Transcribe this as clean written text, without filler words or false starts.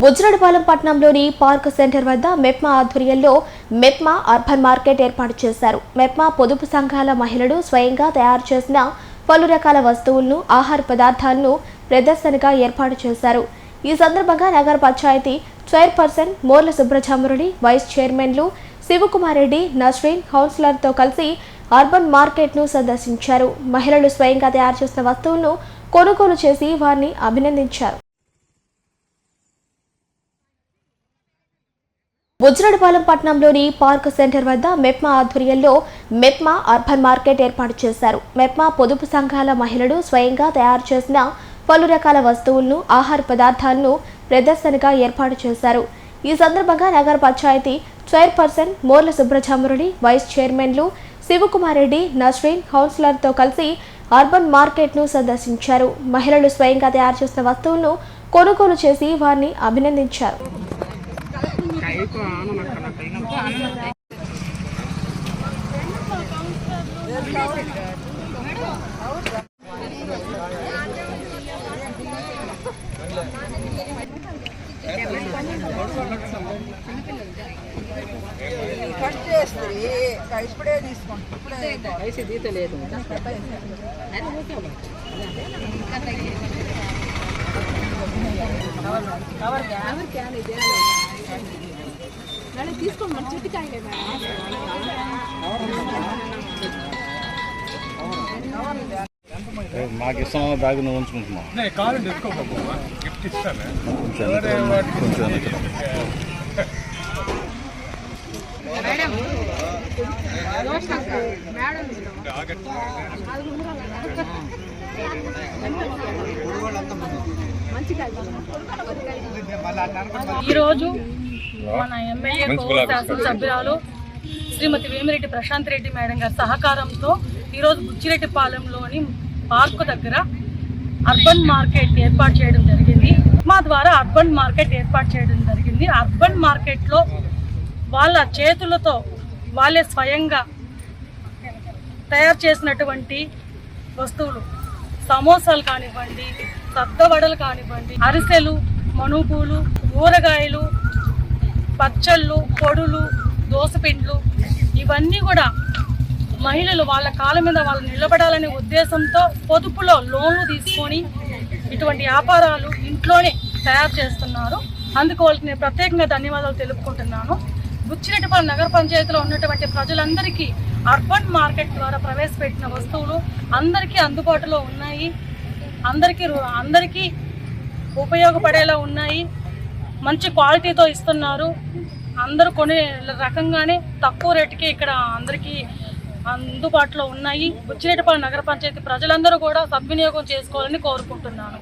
బుజ్జిరెడ్డిపాలెం పట్టణంలోని park centre వద్ద మెప్మా ఆధ్వర్యంలో మెప్మా అర్బన్ మార్కెట్ ఏర్పాటు చేశారు. మెప్మా పొదుపు సంఘాల మహిళలు స్వయంగా తయారు చేసిన పలు రకాల వస్తువులను, ఆహార పదార్థాలను ప్రదర్శనగా ఏర్పాటు చేశారు. ఈ సందర్భంగా నగర పంచాయతీ చైర్పర్సన్ మోర్ల సుబ్రహ్మణ్యుడి, వైస్ చైర్మన్లు శివకుమార్ రెడ్డి, నస్రీన్, కౌన్సిలర్తో కలిసి అర్బన్ మార్కెట్ను సందర్శించారు. మహిళలు స్వయంగా తయారు చేసిన వస్తువులను కొనుగోలు చేసి వారిని అభినందించారు. బుజ్జిరెడ్డిపాలెం పట్టణంలోని పార్క్ సెంటర్ వద్ద మెప్మా ఆధ్వర్యంలో మెప్మా అర్బన్ మార్కెట్ ఏర్పాటు చేశారు. మెప్మా పొదుపు సంఘాల మహిళలు స్వయంగా తయారు చేసిన పలు రకాల వస్తువులను, ఆహార పదార్థాలను ప్రదర్శనగా ఏర్పాటు చేశారు. ఈ సందర్భంగా నగర పంచాయతీ చైర్పర్సన్ మోర్ల సుబ్రహ్మణ్యుడి, వైస్ చైర్మన్లు శివకుమార్ రెడ్డి, నస్రీన్, కౌన్సిలర్తో కలిసి అర్బన్ మార్కెట్ను సందర్శించారు. మహిళలు స్వయంగా తయారు చేసిన వస్తువులను కొనుగోలు చేసి వారిని అభినందించారు. ఇప్పుడే తీసుకోండి. మాకు ఇష్టం బ్యాగ్ నువ్వు ఉంచుకుంటున్నావు. ఈరోజు మన ఎమ్మెల్యే శాసనసభ్యురాలు శ్రీమతి వేమిరెడ్డి ప్రశాంత్ రెడ్డి మేడం గారి సహకారంతో ఈరోజు బుజ్జిరెడ్డిపాలెంలోని పార్కు దగ్గర అర్బన్ మార్కెట్ ఏర్పాటు చేయడం జరిగింది. మా ద్వారా అర్బన్ మార్కెట్ ఏర్పాటు చేయడం జరిగింది. అర్బన్ మార్కెట్లో వాళ్ళ చేతులతో వాళ్ళే స్వయంగా తయారు చేసినటువంటి వస్తువులు, సమోసాలు కానివ్వండి, సద్దవడలు కానివ్వండి, అరిసెలు, మనుపులు, ఊరగాయలు, పచ్చళ్ళు, పొడులు, దోసపిండ్లు, ఇవన్నీ కూడా మహిళలు వాళ్ళ కాళ్ళ మీద వాళ్ళు నిలబడాలనే ఉద్దేశంతో పొదుపులో లోన్లు తీసుకొని ఇటువంటి వ్యాపారాలు ఇంట్లోనే తయారు చేస్తున్నారు. అందుకు వాళ్ళకి నేను ప్రత్యేకంగా ధన్యవాదాలు తెలుపుకుంటున్నాను. బుజ్జిరెడ్డిపాలెం నగర పంచాయతీలో ఉన్నటువంటి ప్రజలందరికీ అర్బన్ మార్కెట్ ద్వారా ప్రవేశపెట్టిన వస్తువులు అందరికీ అందుబాటులో ఉన్నాయి, అందరికీ ఉపయోగపడేలా ఉన్నాయి, మంచి క్వాలిటీతో ఇస్తున్నారు. అందరూ కొనే రకంగానే తక్కువ రేటుకి ఇక్కడ అందరికీ అందుబాటులో ఉన్నాయి. బుజ్జిరెడ్డిపాలెం నగర పంచాయతీ ప్రజలందరూ కూడా సద్వినియోగం చేసుకోవాలని కోరుకుంటున్నాను.